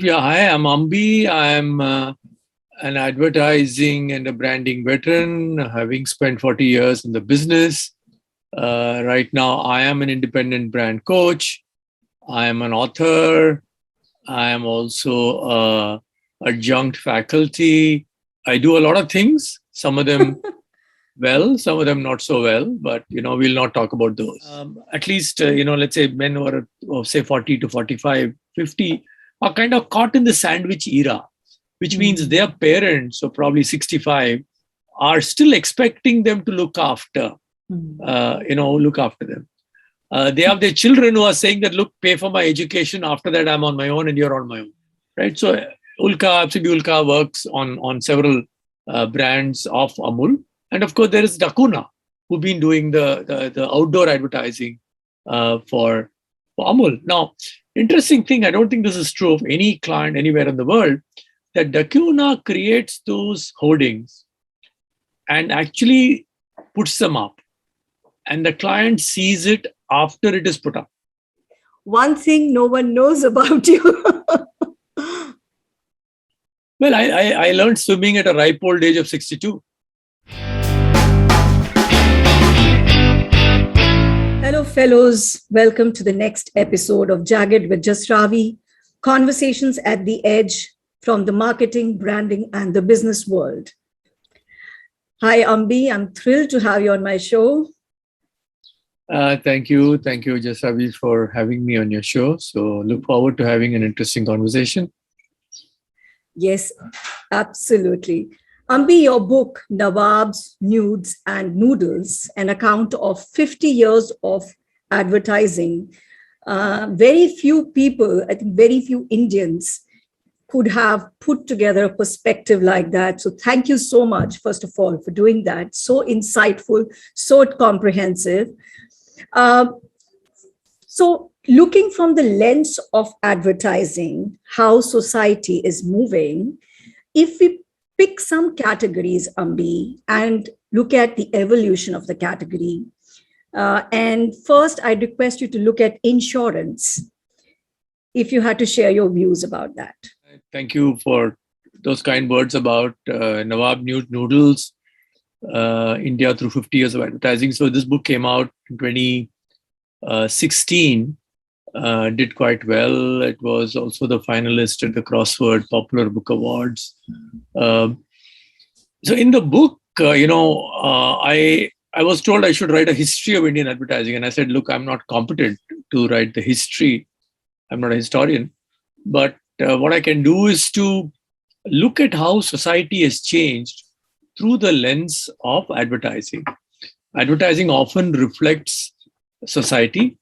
Yeah, hi, I'm Ambi. I'm an advertising and a branding veteran, having spent 40 years in the business. Right now, I am an independent brand coach. I am an author. I am also adjunct faculty. I do a lot of things, some of them well, some of them not so well, but we'll not talk about those. At least, let's say men who are, say, 40 to 45, 50 are kind of caught in the sandwich era, which means their parents, so probably 65, are still expecting them to look after, look after them. They have their children who are saying that, look, pay for my education. After that, I'm on my own and you're on my own, right? So Ulka, FCB Ulka works on several brands of Amul. And of course, there is Dakuna, who've been doing the outdoor advertising for Amul. Now, interesting thing, I don't think this is true of any client anywhere in the world, that Dakuna creates those hoardings and actually puts them up. And the client sees it after it is put up. One thing no one knows about you. Well, I learned swimming at a ripe old age of 62. Hello, fellows. Welcome to the next episode of Jagged with Just Ravi, Conversations at the Edge from the marketing, branding, and the business world. Hi, Ambi. I'm thrilled to have you on my show. Thank you, Just Ravi, for having me on your show. So look forward to having an interesting conversation. Yes, absolutely. Ambi, your book, Nawabs, Nudes, and Noodles, an account of 50 years of advertising. Very few people, I think very few Indians could have put together a perspective like that. So thank you so much, first of all, for doing that. So insightful, so comprehensive. So looking from the lens of advertising, how society is moving, if we pick some categories, Ambi, and look at the evolution of the category. And first, I'd request you to look at insurance, if you had to share your views about that. Thank you for those kind words about Nawab Noodles, India through 50 years of advertising. So this book came out in 2016, did quite well. It was also the finalist at the Crossword Popular Book Awards. So in the book, I was told I should write a history of Indian advertising. And I said, look, I'm not competent to write the history. I'm not a historian. But what I can do is to look at how society has changed through the lens of advertising. Advertising often reflects society.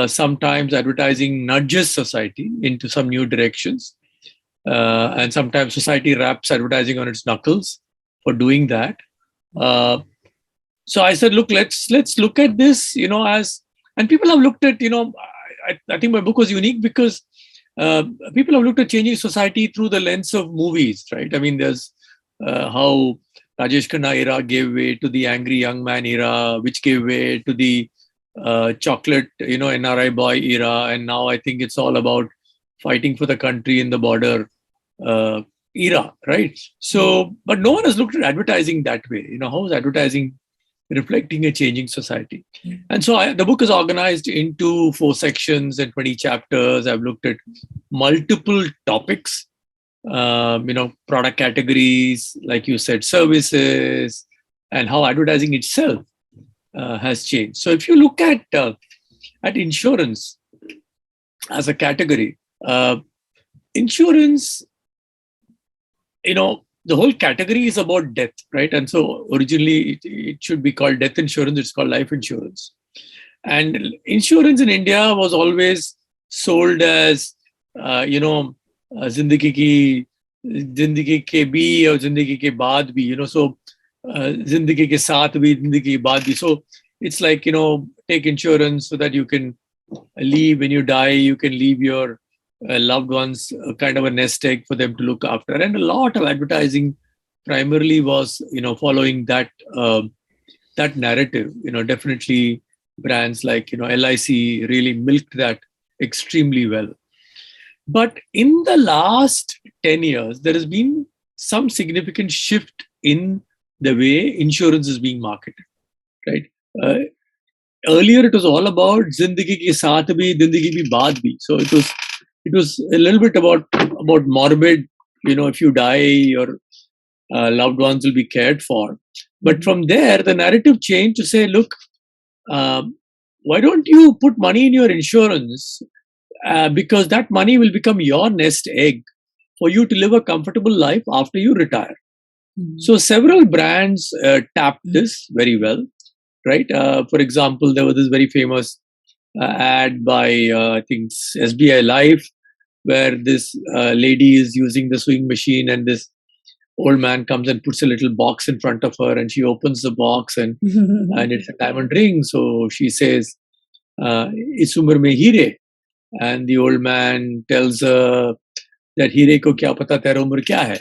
Sometimes advertising nudges society into some new directions. And sometimes society wraps advertising on its knuckles for doing that. So I said, look, let's look at this, as, and people have looked at, I think my book was unique because people have looked at changing society through the lens of movies, right? I mean, there's how Rajesh Khanna era gave way to the Angry Young Man era, which gave way to the chocolate, NRI boy era. And now I think it's all about fighting for the country in the border era, right? So, but no one has looked at advertising that way. How is advertising reflecting a changing society? And so the book is organized into 4 sections and 20 chapters. I've looked at multiple topics, product categories, like you said, services, and how advertising itself has changed. So if you look at insurance as a category, insurance, the whole category is about death, right? And so originally it should be called death insurance. It's called life insurance. And insurance in India was always sold as, zindagi ke bhi or zindagi ke baad bhi, so zindagi ke saath bhi, zindagi ke baad bhi. So it's like, take insurance so that you can leave when you die, you can leave your loved ones, kind of a nest egg for them to look after. And a lot of advertising primarily was, following that that narrative. Definitely brands like, LIC really milked that extremely well. But in the last 10 years, there has been some significant shift in the way insurance is being marketed, right? Earlier, it was all about zindagi ke saath bhi, zindagi bhi baad bhi. So it was a little bit about morbid, if you die, your loved ones will be cared for. But from there, the narrative changed to say, look, why don't you put money in your insurance? Because that money will become your nest egg for you to live a comfortable life after you retire. So several brands tapped this very well, right? For example, there was this very famous ad by, I think, SBI Life, where this lady is using the sewing machine and this old man comes and puts a little box in front of her and she opens the box and it's a diamond ring. So she says, "Is umar mein heere." And the old man tells her that हीरे को क्या पता तेरा उम्र क्या है.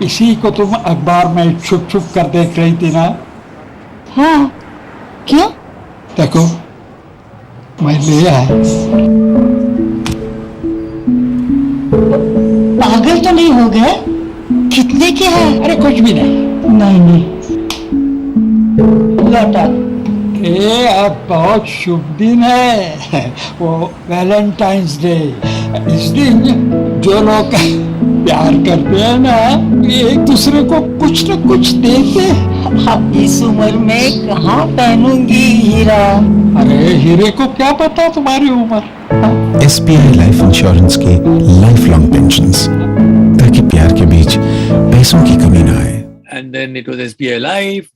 इसी को तुम अखबार में छुप छुप कर देख रही थी ना? हाँ, क्यों? देखो, मैं ले आया. पागल तो नहीं हो गए? कितने के है? अरे कुछ भी नहीं. नहीं. लौटा. आज बहुत शुभ दिन है, वो वैलेंटाइंस डे. इस दिन जो लोग प्यार करते हैं ना, एक दूसरे को कुछ न कुछ देते हैं. अब इस उम्र में कहाँ पहनूंगी हीरा? अरे हीरे को क्या पता तुम्हारी उम्र. SBI लाइफ इंश्योरेंस के लाइफ लॉन्ग पेंशन्स, ताकि प्यार के बीच पैसों की कमी ना आए. And then it was SBI Life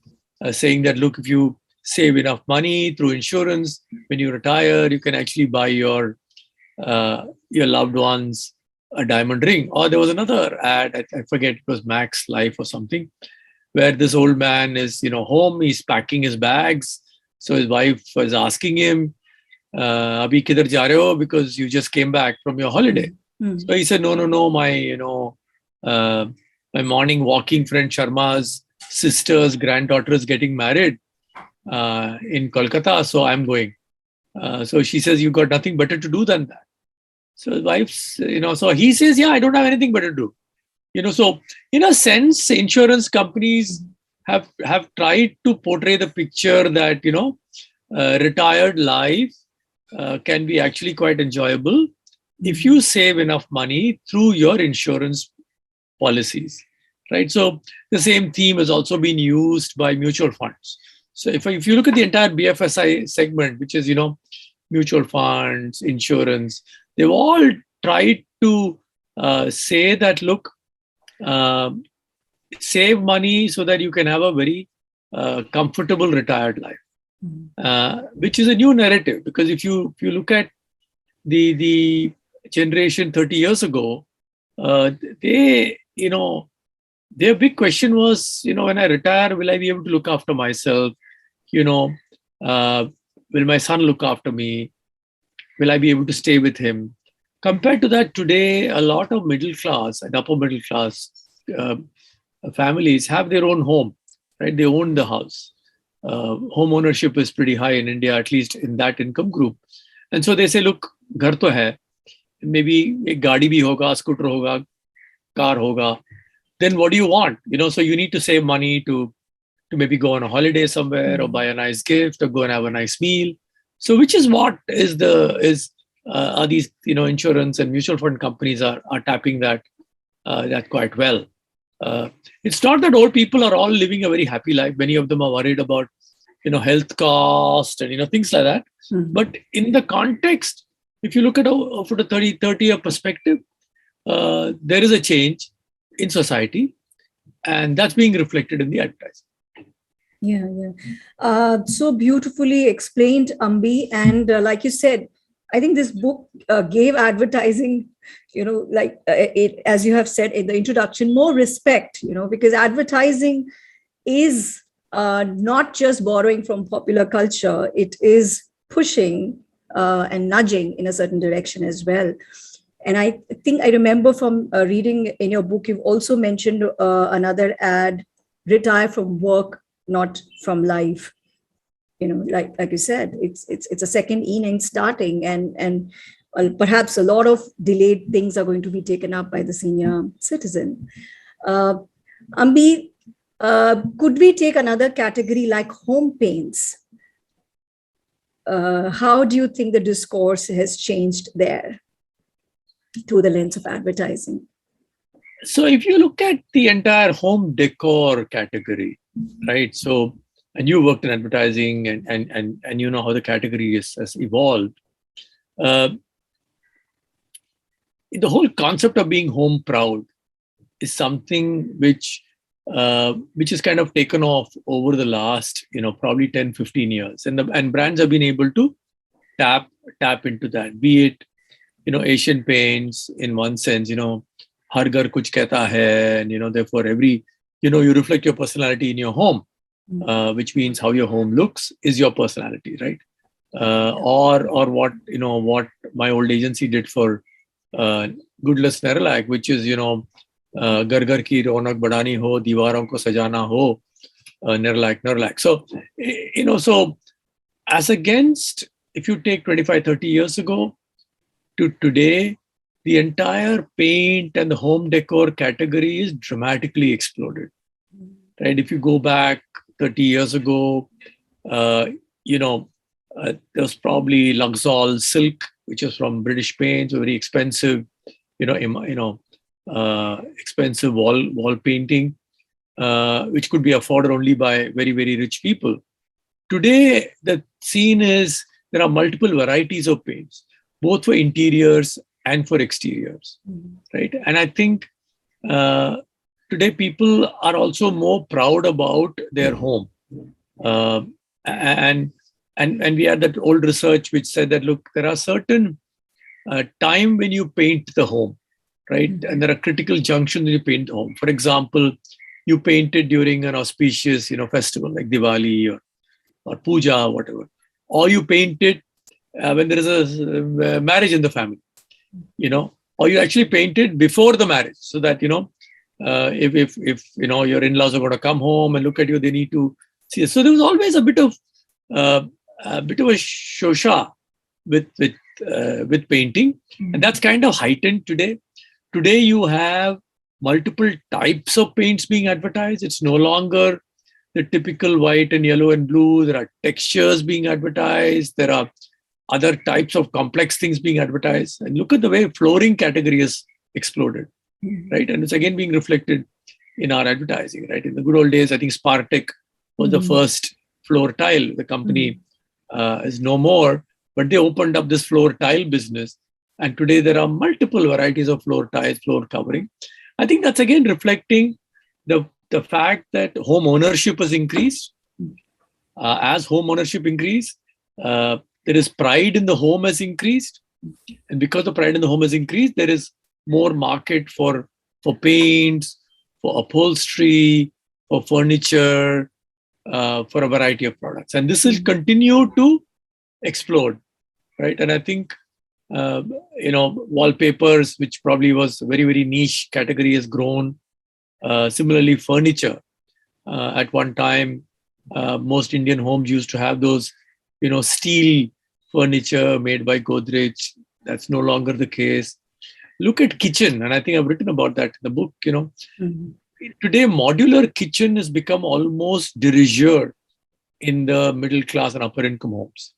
saying that, look, if you save enough money through insurance, when you retire, you can actually buy your loved ones a diamond ring. Or there was another ad, I forget, it was Max Life or something, where this old man is, home, he's packing his bags. So his wife was asking him, "Abhi kidhar ja rahe ho?" Because you just came back from your holiday. So he said, no, my morning walking friend Sharma's sister's granddaughter is getting married in Kolkata, so I'm going. So she says, "You got nothing better to do than that." So his wife's, so he says, "Yeah, I don't have anything better to do." So in a sense, insurance companies have tried to portray the picture that, retired life can be actually quite enjoyable if you save enough money through your insurance policies, right? So the same theme has also been used by mutual funds. So if you look at the entire BFSI segment, which is, mutual funds, insurance, they've all tried to say that, look, save money so that you can have a very comfortable retired life, which is a new narrative. Because if you look at the generation 30 years ago, their big question was, when I retire, will I be able to look after myself? Will my son look after me? Will I be able to stay with him? Compared to that, today, a lot of middle class and upper middle class families have their own home, right? They own the house. Home ownership is pretty high in India, at least in that income group. And so they say, look, ghar to hai, maybe ek gaadi bhi hoga, scooter hoga, car hoga. Then what do you want? So you need to save money to maybe go on a holiday somewhere or buy a nice gift or go and have a nice meal. So which is what are these, insurance and mutual fund companies are tapping that quite well. It's not that old people are all living a very happy life. Many of them are worried about, health cost and, things like that. But in the context, if you look at over the 30-year perspective, there is a change in society, and that's being reflected in the advertising. Yeah. So beautifully explained, Ambi. And like you said, I think this book gave advertising, as you have said in the introduction, more respect, because advertising is not just borrowing from popular culture, it is pushing and nudging in a certain direction as well. And I think I remember from reading in your book, you've also mentioned another ad, retire from work, not from life. like you said, it's a second inning starting, and perhaps a lot of delayed things are going to be taken up by the senior citizen. Ambi, could we take another category like home paints? How do you think the discourse has changed there through the lens of advertising? So if you look at the entire home decor category, right? So, and you worked in advertising and you know how the category has evolved. The whole concept of being home proud is something which is kind of taken off over the last, probably 10, 15 years. And brands have been able to tap into that, be it, Asian Paints in one sense, har ghar kuch kehta hai, and, therefore every, you reflect your personality in your home, which means how your home looks is your personality, right? Or what, what my old agency did for Goodless Nerolac, which is, घर घर की रौनक बढ़ानी हो, दीवारों को सजाना हो, Nerolac. So, so as against, if you take 25, 30 years ago to today, the entire paint and the home decor category is dramatically exploded, right? If you go back 30 years ago, there was probably Luxol Silk, which is from British Paints, very expensive, expensive wall painting, which could be afforded only by very, very rich people. Today, the scene is there are multiple varieties of paints, both for interiors and for exteriors, right? And I think today people are also more proud about their home. And we had that old research which said that, look, there are certain time when you paint the home, right? And there are critical junctions when you paint the home. For example, you paint it during an auspicious, festival like Diwali or Puja, or whatever. Or you paint it when there is a marriage in the family, or you actually paint it before the marriage so that, if your in-laws are going to come home and look at you, they need to see it. So there was always a bit of a shosha with painting, and that's kind of heightened today. Today you have multiple types of paints being advertised. It's no longer the typical white and yellow and blue. There are textures being advertised. There are other types of complex things being advertised. And look at the way flooring category has exploded, right? And it's again being reflected in our advertising, right? In the good old days, I think Spartek was the first floor tile. The company is no more, but they opened up this floor tile business. And today there are multiple varieties of floor tiles, floor covering. I think that's again reflecting the fact that home ownership has increased. As home ownership increased, there is pride in the home has increased. And because the pride in the home has increased, there is more market for paints, for upholstery, for furniture, for a variety of products. And this will continue to explode, right? And I think, wallpapers, which probably was a very, very niche category, has grown. Similarly, furniture. At one time, most Indian homes used to have those, steel furniture made by Godrej. That's no longer the case. Look at kitchen, and I think I've written about that in the book. Today, modular kitchen has become almost de rigueur in the middle class and upper income homes,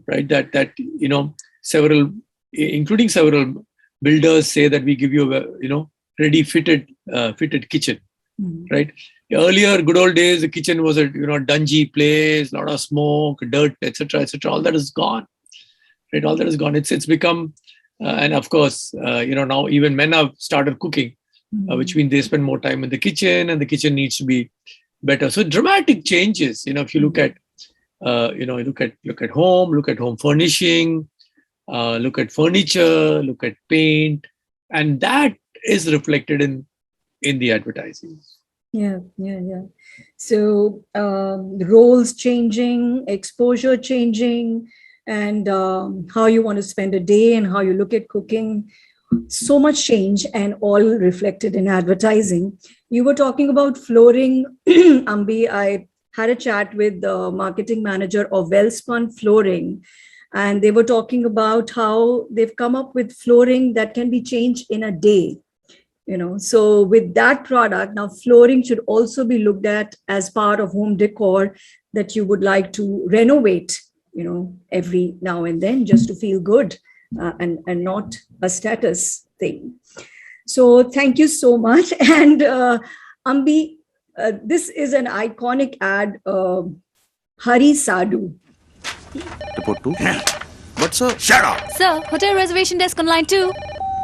right? That several, including several builders, say that we give you a ready fitted kitchen, right? Earlier, good old days, the kitchen was a dungy place, a lot of smoke, dirt, etc. All that is gone, right? All that is gone. It's become, and of course, now even men have started cooking, which means they spend more time in the kitchen, and the kitchen needs to be better. So dramatic changes. If you look at, look at home furnishing, look at furniture, look at paint, and that is reflected in the advertising. Yeah. So roles changing, exposure changing, and how you want to spend a day and how you look at cooking. So much change, and all reflected in advertising. You were talking about flooring, Ambi. had a chat with the marketing manager of Wellspun Flooring, and they were talking about how they've come up with flooring that can be changed in a day. So with that product, now flooring should also be looked at as part of home decor that you would like to renovate, every now and then, just to feel good, and not a status thing. So thank you so much. And Ambi, this is an iconic ad, Hari Sadu. Report 2. But sir, shut up. Sir, hotel reservation desk on line 2.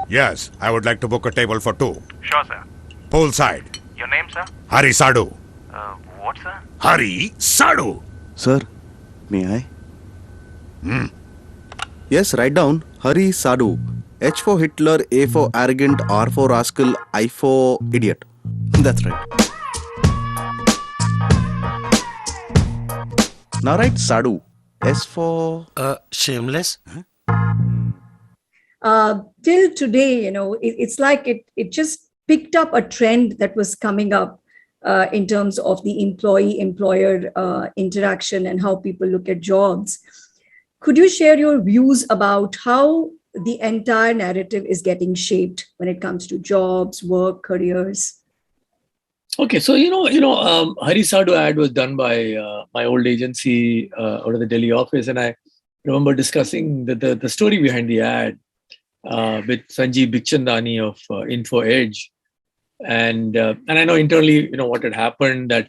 Yes, I would like to book a table for 2. Sure, sir. Poolside. Your name, sir? Hari Sadu. What, sir? Hari Sadu. Sir, may I? Yes, write down Hari Sadu. H for Hitler, A for arrogant, R for rascal, I for idiot. That's right. Now write Sadu. S for... shameless. Till today, it's like it just picked up a trend that was coming up in terms of the employee-employer interaction and how people look at jobs. Could you share your views about how the entire narrative is getting shaped when it comes to jobs, work, careers? Okay, so Hari Sadu ad was done by my old agency out of the Delhi office, and I remember discussing the story behind the ad with Sanjeev Bikhchandani of Info Edge, and I know internally, what had happened, that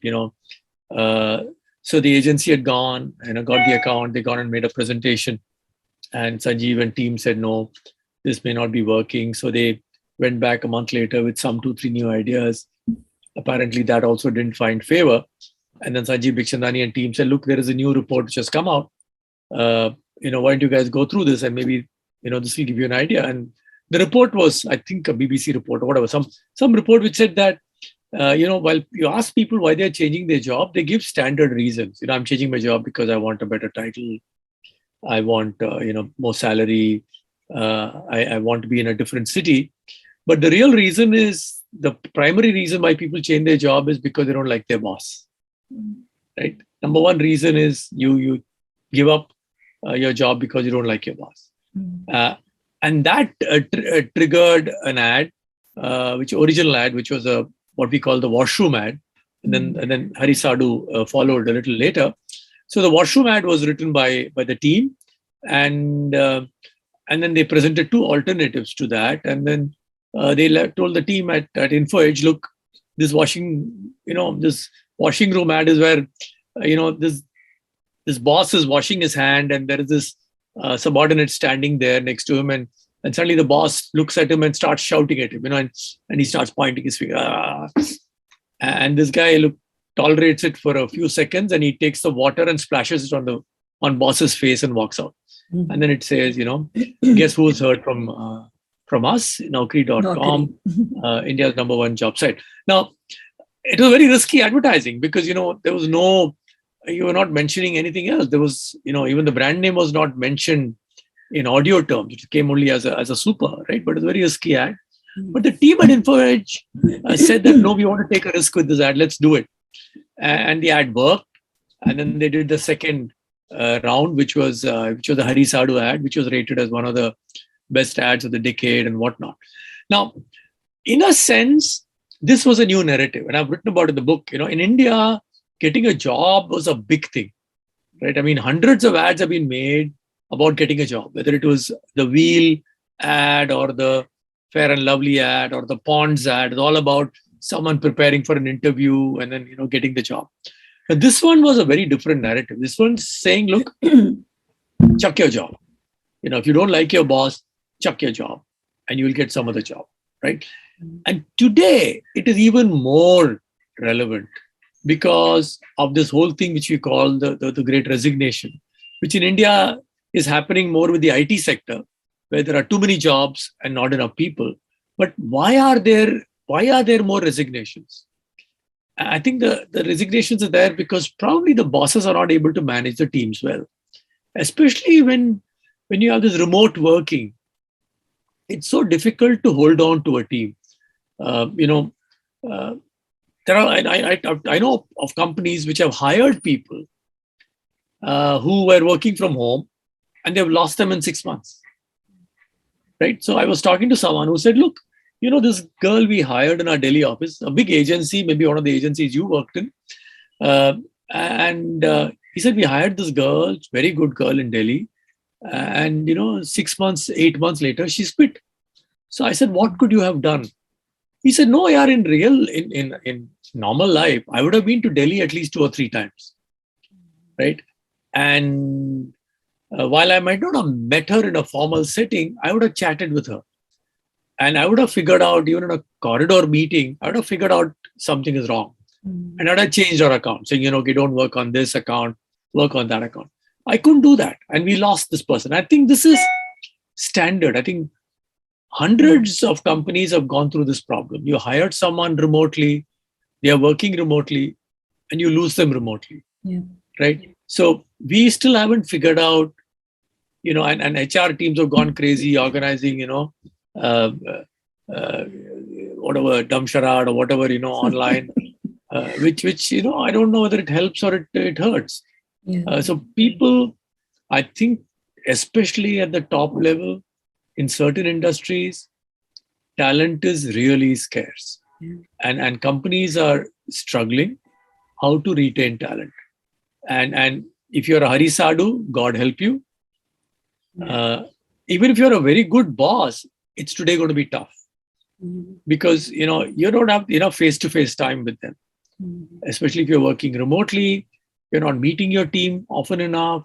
so the agency had gone and got the account, they gone and made a presentation, and Sanjeev and team said no, this may not be working, so they went back a month later with some 2-3 new ideas. Apparently that also didn't find favor. And then Sanjeev Bikhchandani and team said, look, there is a new report which has come out. Why don't you guys go through this, and maybe, this will give you an idea. And the report was, I think, a BBC report or whatever, some report which said that, while you ask people why they're changing their job, they give standard reasons. I'm changing my job because I want a better title. I want, more salary. I want to be in a different city. But the real reason is, the primary reason why people change their job is because they don't like their boss, right? Number one reason is you give up your job because you don't like your boss. And that triggered an ad, original ad, which was what we call the washroom ad. And then Hari Sadu followed a little later. So the washroom ad was written by the team, and then they presented 2 alternatives to that. And then they told the team at Info Edge, look, this washing room ad is where, this boss is washing his hand, and there is this subordinate standing there next to him, and suddenly the boss looks at him and starts shouting at him, and he starts pointing his finger. And this guy tolerates it for a few seconds, and he takes the water and splashes it on boss's face and walks out. And then it says, guess who's heard from us, Naukri.com, India's #1 job site. Now, it was very risky advertising because, there was you were not mentioning anything else. There was, even the brand name was not mentioned in audio terms. It came only as a super, right? But it's a very risky ad. But the team at Info Edge said that, no, we want to take a risk with this ad. Let's do it. And the ad worked. And then they did the second round, which was a Hari Sadu ad, which was rated as one of the best ads of the decade and whatnot. Now, in a sense, this was a new narrative. And I've written about it in the book. In India, getting a job was a big thing, right? I mean, hundreds of ads have been made about getting a job, whether it was the Wheel ad or the Fair and Lovely ad or the Ponds ad. It's all about someone preparing for an interview and then, getting the job. But this one was a very different narrative. This one's saying, look, chuck your job. If you don't like your boss, chuck your job and you will get some other job, right? And today, it is even more relevant because of this whole thing which we call the Great Resignation, which in India is happening more with the IT sector, where there are too many jobs and not enough people. But why are there more resignations? I think the resignations are there because probably the bosses are not able to manage the teams well, especially when you have this remote working. It's so difficult to hold on to a team. there are, I know of companies which have hired people who were working from home, and they've lost them in 6 months. Right. So I was talking to someone who said, look, this girl we hired in our Delhi office, a big agency, maybe one of the agencies you worked in. And he said, we hired this girl, very good girl in Delhi. And, 6 months, 8 months later, she's quit. So I said, what could you have done? He said, no, yaar, in normal life, I would have been to Delhi at least 2 or 3 times. Right. And while I might not have met her in a formal setting, I would have chatted with her. And I would have figured out, even in a corridor meeting, I would have figured out something is wrong. And I would have changed our account, saying, okay, don't work on this account, work on that account. I couldn't do that. And we lost this person. I think this is standard. I think hundreds of companies have gone through this problem. You hired someone remotely, they are working remotely, and you lose them remotely. Yeah. Right? So we still haven't figured out, and HR teams have gone crazy organizing, whatever, dumb charade or whatever, online, which I don't know whether it helps or it hurts. Yeah. So people, I think, especially at the top level, in certain industries, talent is really scarce. Yeah. And companies are struggling how to retain talent. And if you're a Hari Sadu, God help you. Even if you're a very good boss, it's today going to be tough because you don't have enough face-to-face time with them, especially if you're working remotely. You're not meeting your team often enough.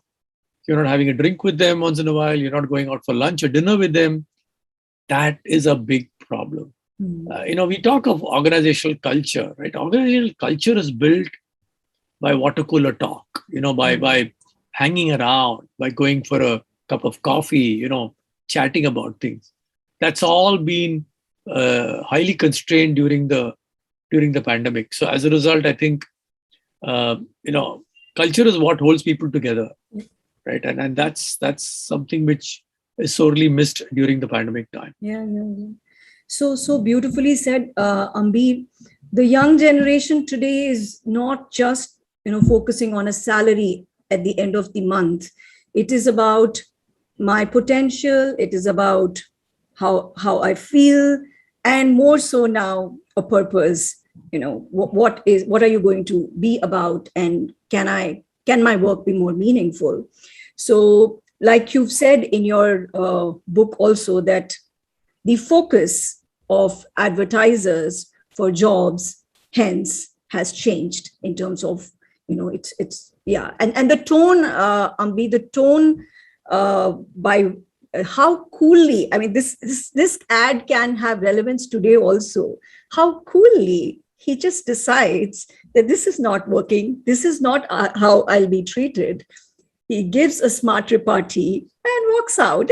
You're not having a drink with them once in a while. You're not going out for lunch or dinner with them. That is a big problem. We talk of organizational culture, right? Organizational culture is built by water cooler talk, by hanging around, by going for a cup of coffee, chatting about things. That's all been highly constrained during the pandemic. So as a result, I think, culture is what holds people together, right? And that's something which is sorely missed during the pandemic time. Yeah. So beautifully said, Ambi. The young generation today is not just focusing on a salary at the end of the month. It is about my potential. It is about how I feel, and more so now a purpose. What are you going to be about, and can my work be more meaningful? So, like you've said in your book also, that the focus of advertisers for jobs hence has changed in terms of it's and the tone, Ambi, the tone by how coolly, I mean, this ad can have relevance today also. How coolly he just decides that this is not working, this is not how I'll be treated. He gives a smart repartee and walks out,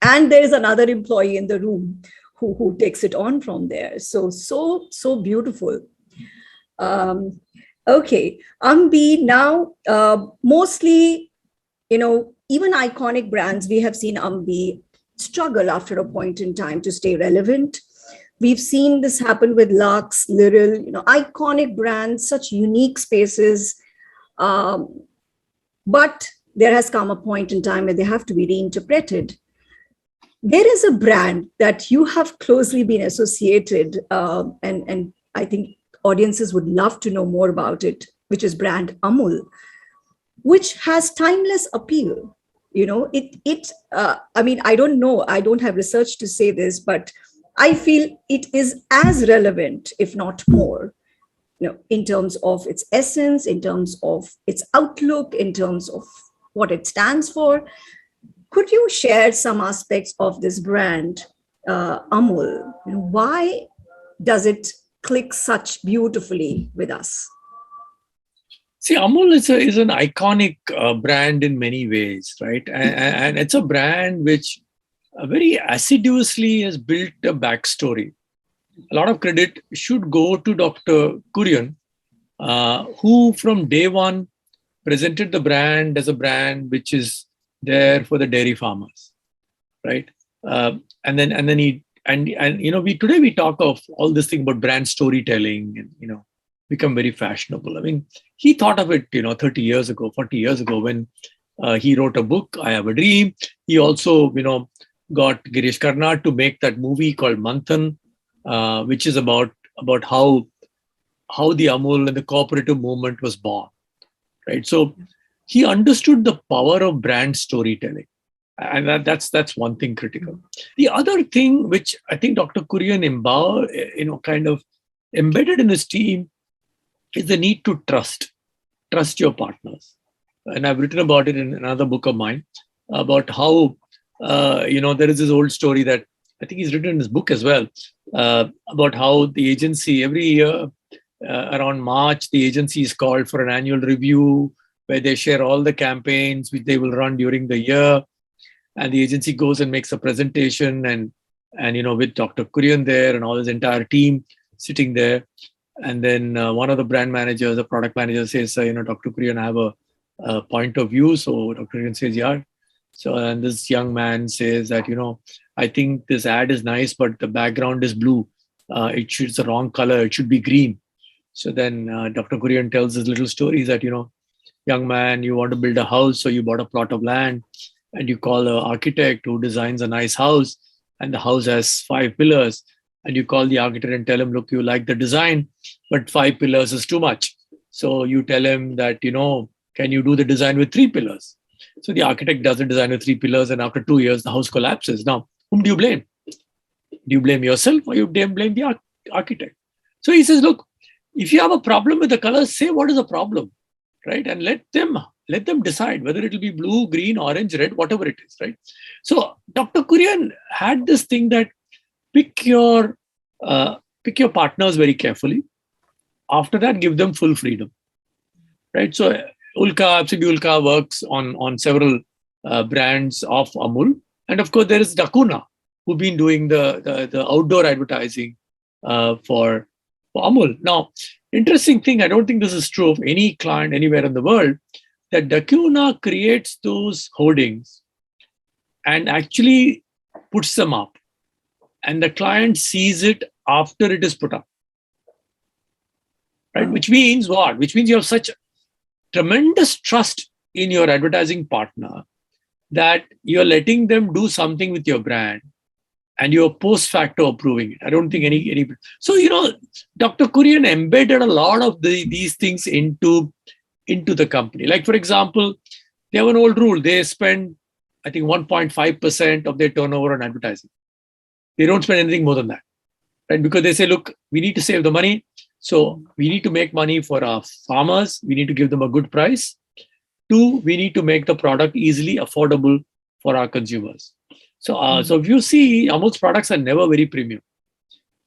and there is another employee in the room who takes it on from there. So beautiful. Okay, Ambi, now mostly, even iconic brands, we have seen Ambi struggle after a point in time to stay relevant. We've seen this happen with Lux, Liril, iconic brands, such unique spaces. But there has come a point in time where they have to be reinterpreted. There is a brand that you have closely been associated, and I think audiences would love to know more about it, which is brand Amul, which has timeless appeal. I mean, I don't know, I don't have research to say this, but I feel it is as relevant, if not more, in terms of its essence, in terms of its outlook, in terms of what it stands for. Could you share some aspects of this brand, Amul? Why does it click such beautifully with us? See, Amul is an iconic brand in many ways, right? And it's a brand which very assiduously has built a backstory. A lot of credit should go to Dr. Kurian, who from day one presented the brand as a brand which is there for the dairy farmers, right? And then we talk of all this thing about brand storytelling and become very fashionable. I mean, he thought of it, 30 years ago, 40 years ago, when he wrote a book, I Have a Dream. He also, got Girish Karnad to make that movie called Manthan, which is about how the Amul and the cooperative movement was born, right? So he understood the power of brand storytelling, and that's one thing critical. The other thing which I think Dr. Kurian kind of embedded in his team is the need to trust your partners. And I've written about it in another book of mine about how there is this old story that I think he's written in his book as well about how the agency every year around March, the agency is called for an annual review where they share all the campaigns which they will run during the year. And the agency goes and makes a presentation and with Dr. Kurian there and all his entire team sitting there. And then one of the brand managers, the product manager says, Dr. Kurian, I have a point of view. So Dr. Kurian says, yeah. So, and this young man says that, I think this ad is nice, but the background is blue. It's the wrong color. It should be green. So then Dr. Kurian tells his little stories that, young man, you want to build a house. So you bought a plot of land and you call an architect who designs a nice house and the house has 5 pillars. And you call the architect and tell him, look, you like the design, but 5 pillars is too much. So you tell him that, can you do the design with 3 pillars? So the architect does the design with 3 pillars, and after 2 years, the house collapses. Now, whom do you blame? Do you blame yourself or you blame the architect? So he says, look, if you have a problem with the colors, say what is the problem, right? And let them decide whether it will be blue, green, orange, red, whatever it is, right? So Dr. Kurian had this thing that pick your partners very carefully. After that, give them full freedom, right? So FCB Ulka works on several brands of Amul. And of course, there is Dakuna, who've been doing the outdoor advertising for Amul. Now, interesting thing, I don't think this is true of any client anywhere in the world, that Dakuna creates those hoardings and actually puts them up. And the client sees it after it is put up. Right? Which means what? Which means you have such tremendous trust in your advertising partner that you're letting them do something with your brand and you're post facto approving it. I don't think any. So, Dr. Kurian embedded a lot of these things into the company. Like, for example, they have an old rule. They spend, I think, 1.5% of their turnover on advertising. They don't spend anything more than that, right? Because they say, look, we need to save the money. So we need to make money for our farmers. We need to give them a good price. 2, we need to make the product easily affordable for our consumers. So, so if you see, Amul's products are never very premium.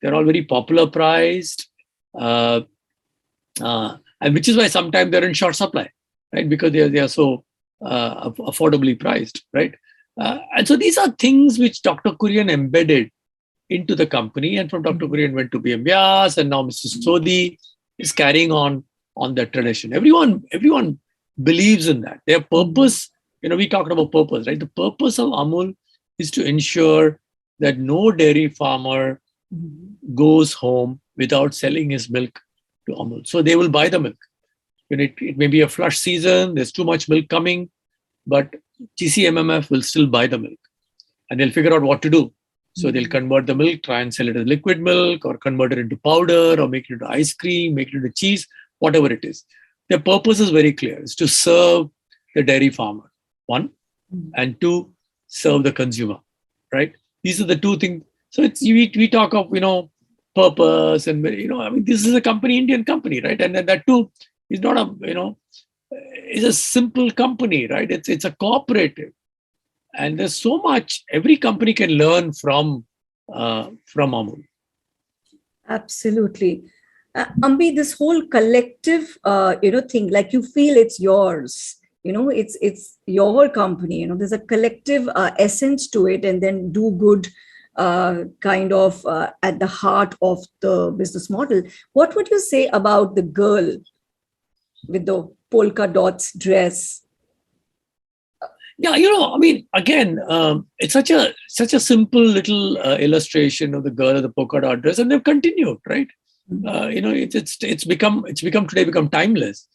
They're all very popular priced, and which is why sometimes they're in short supply, right? Because they are so affordably priced, right? And so these are things which Dr. Kurian embedded into the company, and from Dr. Kurian went to PM Vyas, and now Mr. Sodhi is carrying on that tradition. Everyone believes in that. Their purpose, we talked about purpose, right? The purpose of Amul is to ensure that no dairy farmer goes home without selling his milk to Amul. So they will buy the milk. It may be a flush season, there's too much milk coming, but GCMMF will still buy the milk and they'll figure out what to do. So they'll convert the milk, try and sell it as liquid milk, or convert it into powder, or make it into ice cream, make it into cheese, whatever it is. Their purpose is very clear. It's to serve the dairy farmer, 1, and 2, serve the consumer, right? These are the 2 things. So we talk of, purpose and, this is a company, Indian company, right? And then that too is not is a simple company, right? It's a cooperative. And there's so much every company can learn from Amul. Absolutely. Ambi, this whole collective, thing, like you feel it's yours, it's your company, there's a collective essence to it, and then do good kind of at the heart of the business model. What would you say about the girl with the polka dots dress? Yeah, again, it's such a simple little illustration of the girl of the polka dot dress, and they've continued, right? It's become timeless.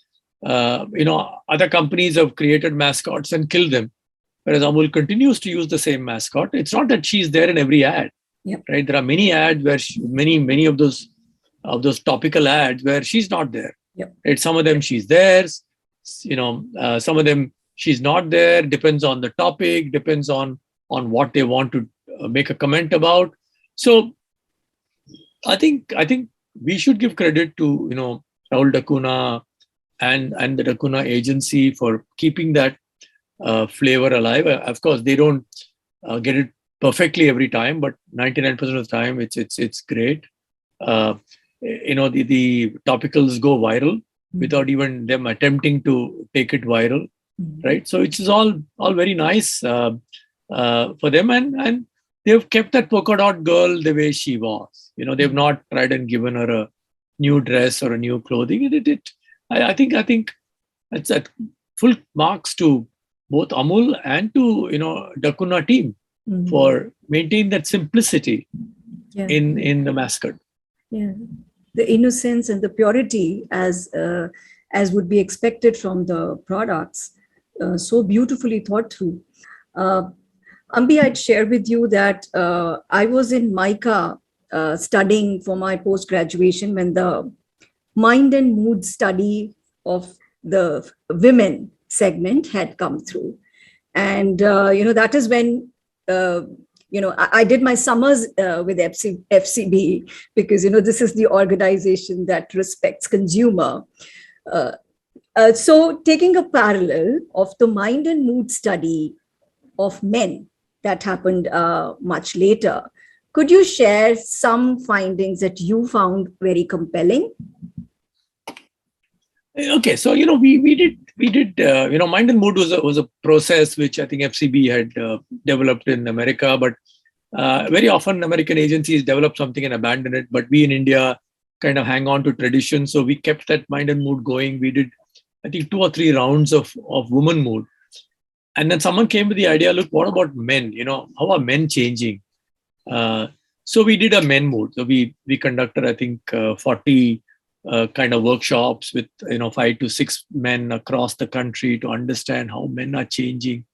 Other companies have created mascots and killed them, whereas Amul continues to use the same mascot. It's not that she's there in every ad, right? There are many ads where many of those topical ads where she's not there. Right? Some of them she's there. Some of them she's not there. Depends on the topic. Depends on what they want to make a comment about. So I think we should give credit to Rahul Dakuna and the Dakuna agency for keeping that flavor alive. Of course, they don't get it perfectly every time, but 99% of the time, it's great. The topicals go viral without even them attempting to take it viral, right? So it's all very nice for them, and they've kept that polka dot girl the way she was. They've not tried and given her a new dress or a new clothing. I think that's at full marks to both Amul and to Dakuna team for maintaining that simplicity in the mascot. Yeah, the innocence and the purity as would be expected from the products, so beautifully thought through. Ambi, I'd share with you that I was in MICA studying for my post-graduation when the mind and mood study of the women segment had come through. And, that is when, I did my summers with FCB because, this is the organization that respects consumer. So taking a parallel of the mind and mood study of men that happened much later, could you share some findings that you found very compelling? Okay, so we did mind and mood was a process which I think FCB had developed in America, but very often American agencies develop something and abandon it, but we in India kind of hang on to tradition, so we kept that mind and mood going. We did, I think, 2 or 3 rounds of woman mood, and then someone came with the idea, look, what about men? How are men changing? So we did a men mood. So we conducted, I think, 40 kind of workshops with 5 to 6 men across the country to understand how men are changing.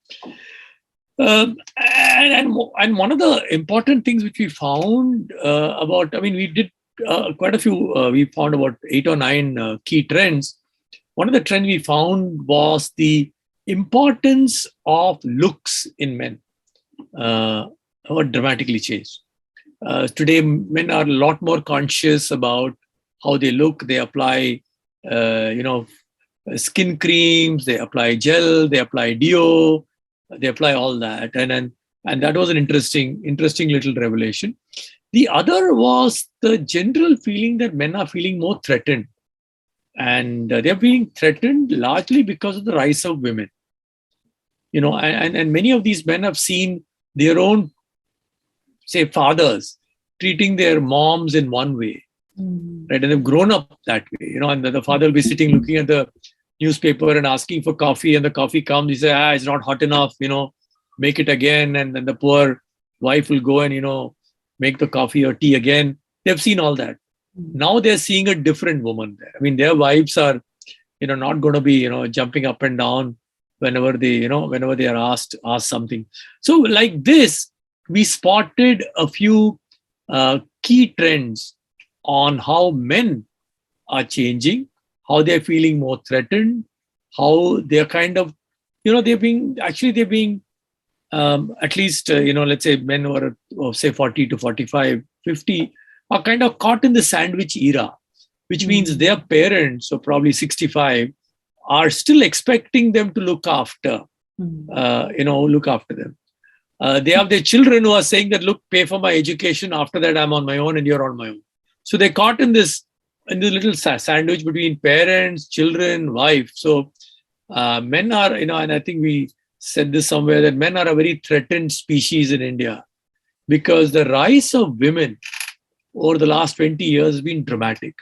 And one of the important things which we found we did quite a few. We found about 8 or 9 key trends. One of the trends we found was the importance of looks in men. Dramatically changed. Today, men are a lot more conscious about how they look. They apply, skin creams. They apply gel. They apply deo. They apply all that, and that was an interesting little revelation. The other was the general feeling that men are feeling more threatened, and they're being threatened largely because of the rise of women. And many of these men have seen their own, say, fathers treating their moms in one way, right? And they've grown up that way, and the father will be sitting looking at the newspaper and asking for coffee, and the coffee comes, he says, it's not hot enough, make it again. And then the poor wife will go and, make the coffee or tea again. They've seen all that. Now they're seeing a different woman there. I mean, their wives are, not going to be, jumping up and down whenever they are asked something. So like this, we spotted a few key trends on how men are changing, how they're feeling more threatened, how they're kind of, they're being, at least, let's say men who are, say, 40 to 45, 50, are kind of caught in the sandwich era, which means their parents, so probably 65, are still expecting them to look after them. They have their children who are saying that, look, pay for my education. After that, I'm on my own and you're on my own. So they're caught in this little sandwich between parents, children, wife. So men are, and I think we said this somewhere, that men are a very threatened species in India because the rise of women over the last 20 years has been dramatic,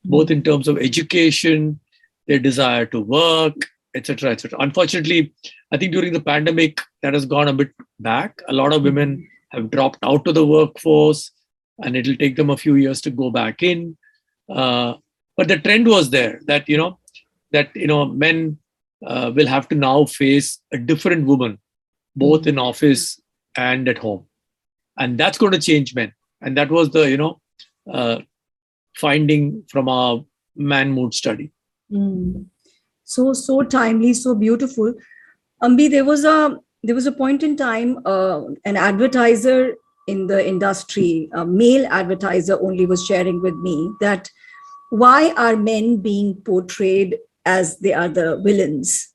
both in terms of education, their desire to work, etc., etc. Unfortunately, I think during the pandemic, that has gone a bit back. A lot of women have dropped out of the workforce, and it'll take them a few years to go back in. But the trend was there that men will have to now face a different woman, both in office and at home, and that's going to change men. And that was the finding from our man mood study. So timely, so beautiful. Ambi, there was a point in time, an advertiser in the industry, a male advertiser only, was sharing with me that why are men being portrayed as they are the villains?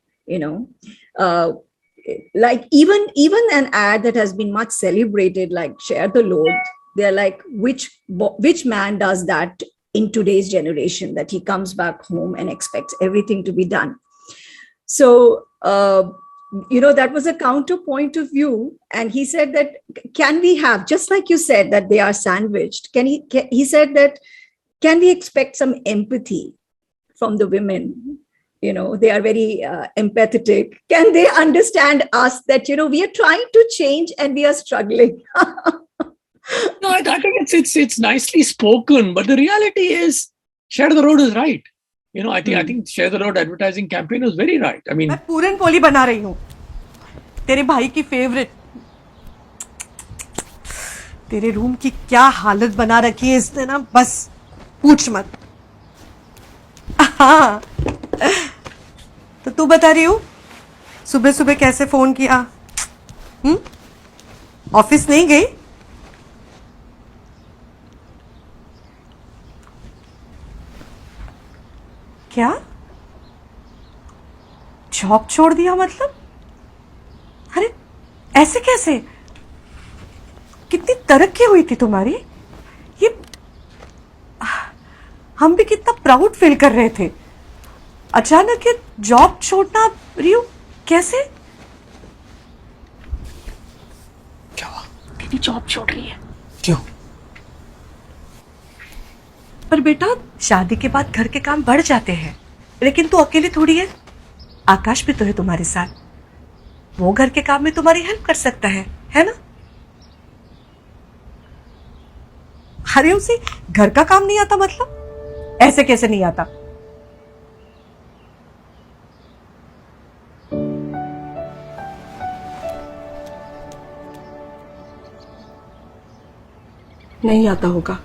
Like even an ad that has been much celebrated, like Share the Load, they're like, which man does that in today's generation, that he comes back home and expects everything to be done? So that was a counterpoint of view, and he said that, can we have, just like you said, that they are sandwiched, he said that, can we expect some empathy from the women? They are very empathetic. Can they understand us, that we are trying to change and we are struggling? No, I think it's nicely spoken, but the reality is, Share the Road is right. I think Share the Road advertising campaign was very right. I mean, मैं पूरन पोली बना रही हूँ, तेरे भाई की favourite. तेरे room की क्या हालत बना रखी है इसने ना, बस पूछ मत। हाँ, तो तू बता रही हूँ सुबह सुबह कैसे फोन किया? ऑफिस नहीं गई? क्या जॉब छोड़ दिया मतलब? अरे ऐसे कैसे? कितनी तरक्की हुई थी तुम्हारी, ये हम भी कितना प्राउड फील कर रहे थे। अचानक ये जॉब छोड़ना, रियू कैसे? क्या तेरी जॉब छोड़ रही है? क्यों? पर बेटा, शादी के बाद घर के काम बढ़ जाते हैं, लेकिन तू अकेली थोड़ी है। आकाश भी तो है तुम्हारे साथ, वो घर के काम में तुम्हारी हेल्प कर सकता है ना? अरे उसे घर का काम नहीं आता मतलब? ऐसे कैसे नहीं आता? नहीं आता होगा।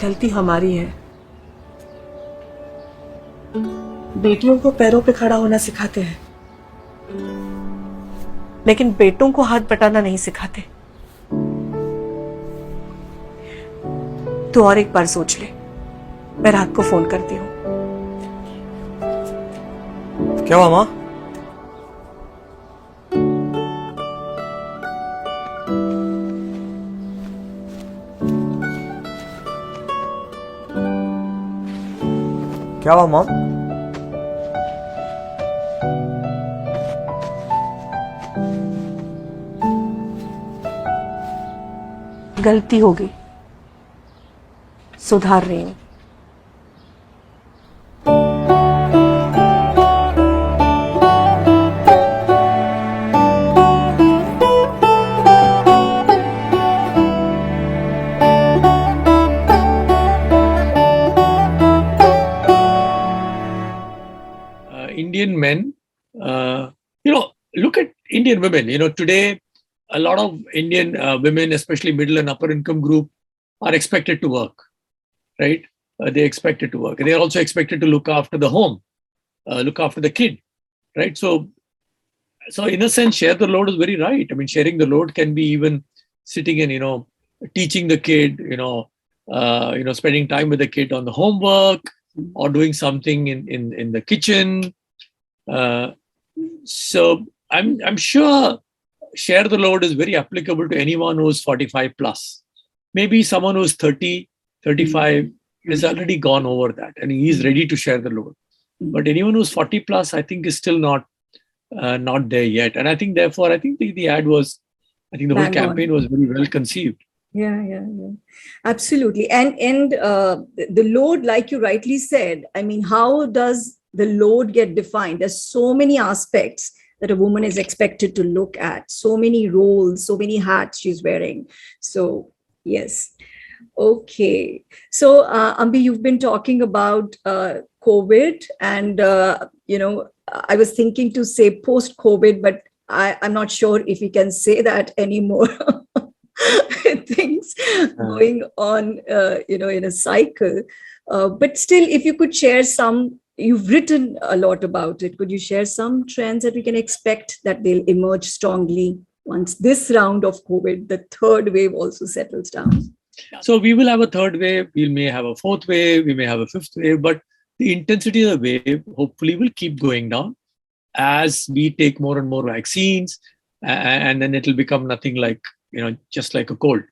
गलती हमारी है। बेटियों को पैरों पे खड़ा होना सिखाते हैं, लेकिन बेटों को हाथ बटाना नहीं सिखाते। तो और एक बार सोच ले, मैं रात को फोन करती हूँ। क्या हुआ माँ? क्या हुआ मॉम? गलती हो गई, सुधार रही हूं। Indian men, look at Indian women. Today, a lot of Indian women, especially middle and upper income group, are expected to work, right? They're expected to work. And they're also expected to look after the home, look after the kid, right? So in a sense, Share the Load is very right. I mean, sharing the load can be even sitting and, teaching the kid, spending time with the kid on the homework or doing something in the kitchen. So I'm sure Share the Load is very applicable to anyone who's 45 plus. Maybe someone who's 30, 35 has already gone over that and he's ready to share the load. But anyone who's 40 plus, I think, is still not there yet. And I think, therefore, the ad was, the whole campaign was very well conceived. Yeah. Absolutely. And the load, like you rightly said, I mean, how does the load get defined? There's so many aspects. that a woman is expected to look at. So many roles, so many hats she's wearing. So, yes. Okay. So, Ambi, you've been talking about COVID, and, I was thinking to say post-COVID, but I'm not sure if we can say that anymore. Things going on, in a cycle. But still, if you could share some, you've written a lot about it. Could you share some trends that we can expect that they'll emerge strongly once this round of COVID, the third wave, also settles down? So we will have a third wave. We may have a fourth wave. We may have a fifth wave. But the intensity of the wave hopefully will keep going down as we take more and more vaccines, and then it'll become nothing like, just like a cold.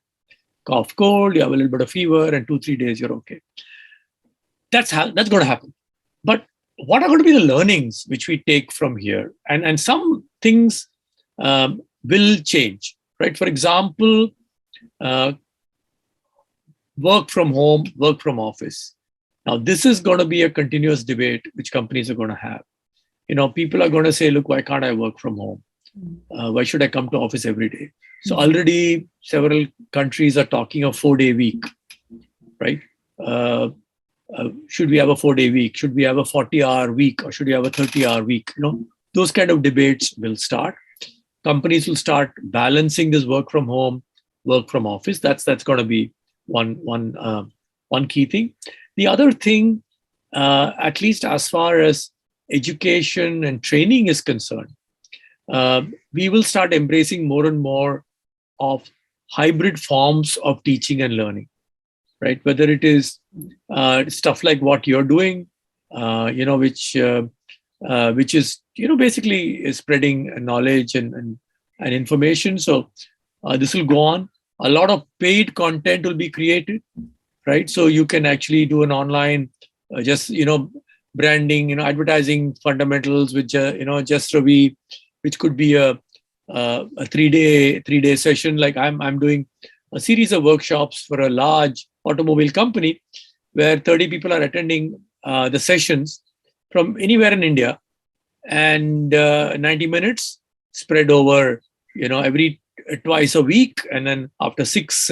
Cough, cold, you have a little bit of fever, and 2-3 days you're okay. That's going to happen. But what are going to be the learnings which we take from here? And some things will change, right? For example, work from home, work from office. Now, this is going to be a continuous debate which companies are going to have. People are going to say, look, why can't I work from home? Why should I come to office every day? So already several countries are talking of 4-day week, right? Should we have a 4-day week? Should we have a 40-hour week? Or should we have a 30-hour week? Those kind of debates will start. Companies will start balancing this work from home, work from office. That's going to be one key thing. The other thing, at least as far as education and training is concerned, we will start embracing more and more of hybrid forms of teaching and learning, right? Whether it is stuff like what you're doing, which is, basically is spreading knowledge and information. So this will go on. A lot of paid content will be created, right? So you can actually do an online, branding, advertising fundamentals, which, just Ravi, which could be a 3-day session. Like I'm doing a series of workshops for a large automobile company where 30 people are attending the sessions from anywhere in India, and 90 minutes spread over, every twice a week. And then after 6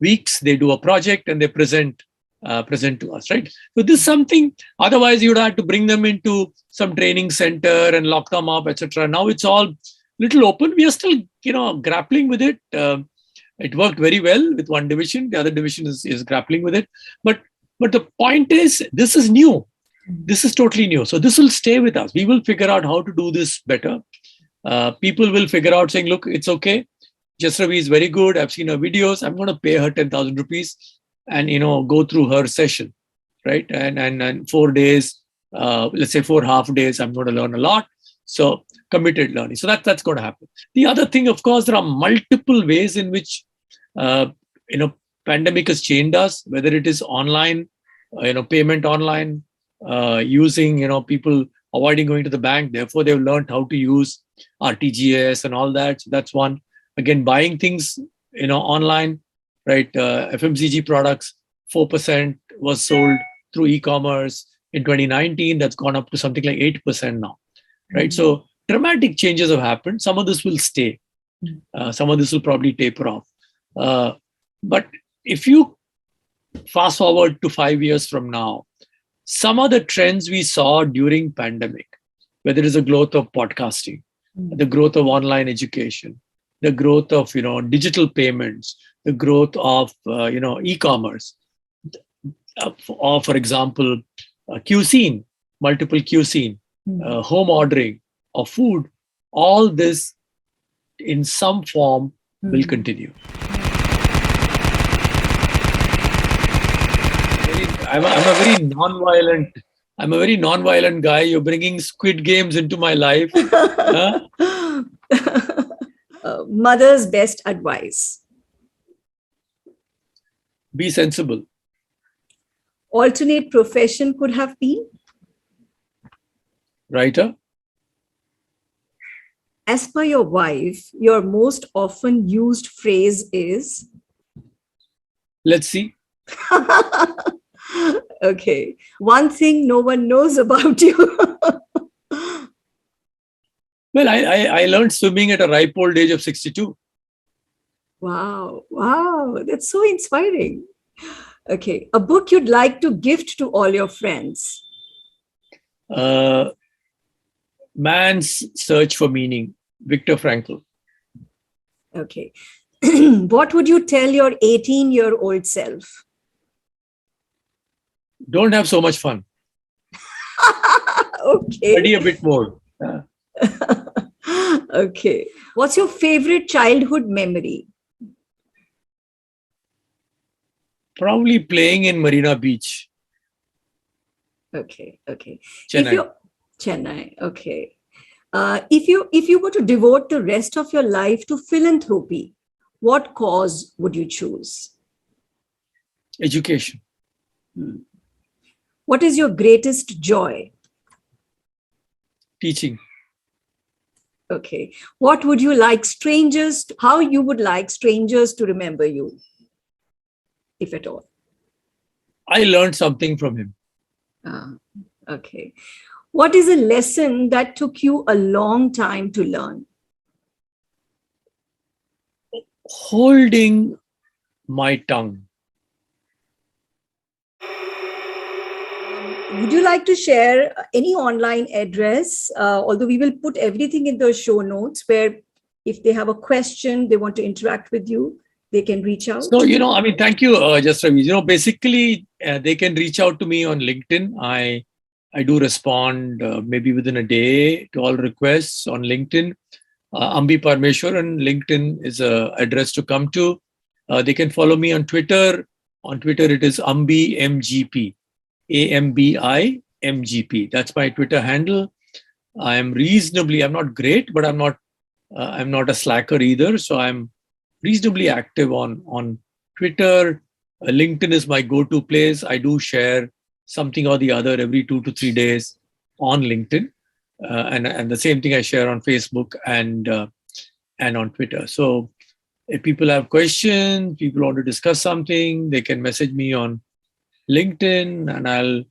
weeks, they do a project and they present to us, right? So this is something, otherwise you'd have to bring them into some training center and lock them up, etc. Now it's all little open. We are still, grappling with it. It worked very well with one division. The other division is grappling with it. But the point is, this is new. This is totally new. So this will stay with us. We will figure out how to do this better. People will figure out saying, look, it's okay. Jasravi is very good. I've seen her videos. I'm going to pay her 10,000 rupees and, go through her session, right? And 4 days, let's say 4 half days, I'm going to learn a lot. So committed learning. So that's going to happen. The other thing, of course, there are multiple ways in which, pandemic has changed us, whether it is online, payment online, using, people avoiding going to the bank. Therefore, they've learned how to use RTGS and all that. So that's one. Again, buying things, online, right? FMCG products, 4% was sold through e-commerce. In 2019, that's gone up to something like 8% now, right? So dramatic changes have happened. Some of this will stay. Some of this will probably taper off. But if you fast forward to 5 years from now, some of the trends we saw during pandemic, whether it is the growth of podcasting, the growth of online education, the growth of, digital payments, the growth of, e-commerce, or for example, cuisine, multiple cuisine, home ordering of food, all this in some form will continue. I'm a very non-violent guy. You're bringing Squid Games into my life. Mother's best advice. Be sensible. Alternate profession could have been? Writer. As per your wife, your most often used phrase is? Let's see. Okay. One thing no one knows about you. Well, I learned swimming at a ripe old age of 62. Wow, that's so inspiring. Okay, a book you'd like to gift to all your friends. Man's Search for Meaning, Viktor Frankl. Okay. What would you tell your 18-year-old self? Don't have so much fun. Okay. Study a bit more. Okay. What's your favorite childhood memory? Probably playing in Marina Beach, Okay. Chennai. Chennai. Okay. If you were to devote the rest of your life to philanthropy, what cause would you choose? Education. What is your greatest joy? Teaching. Okay. What would you like strangers? How you would like strangers to remember you, if at all? I learned something from him. Okay. What is a lesson that took you a long time to learn? Holding my tongue. Would you like to share any online address? Although we will put everything in the show notes, where if they have a question, they want to interact with you, they can reach out. So, thank you, Jasravi. Basically, they can reach out to me on LinkedIn. I do respond maybe within a day to all requests on LinkedIn. Ambi Parameswaran, LinkedIn is an address to come to. They can follow me on Twitter. On Twitter, it is Ambi MGP, AMBI MGP. That's my Twitter handle. I'm not great, but I'm not a slacker either. So I'm reasonably active on Twitter. LinkedIn is my go-to place. I do share something or the other every 2 to 3 days on LinkedIn. And the same thing I share on Facebook and on Twitter. So if people have questions, people want to discuss something, they can message me on LinkedIn, and I'll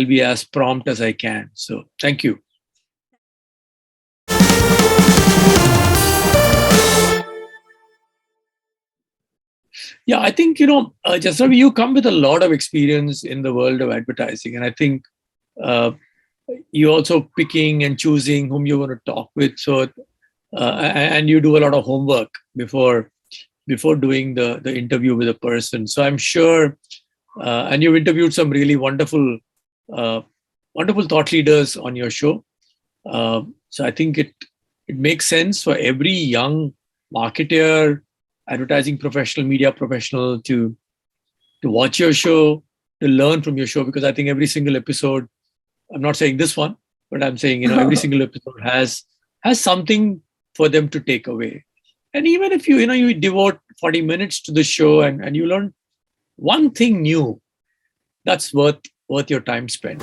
be as prompt as I can. So thank you. Yeah, I think, Jasravi, you come with a lot of experience in the world of advertising. And I think you also picking and choosing whom you want to talk with. So, and you do a lot of homework before doing the interview with a person. So I'm sure, and you've interviewed some really wonderful thought leaders on your show. So I think it makes sense for every young marketer, advertising professional, media professional to watch your show, to learn from your show, because I think every single episode, I'm not saying this one, but I'm saying, every single episode has something for them to take away. And even if you devote 40 minutes to the show and you learn one thing new, that's worth your time spent.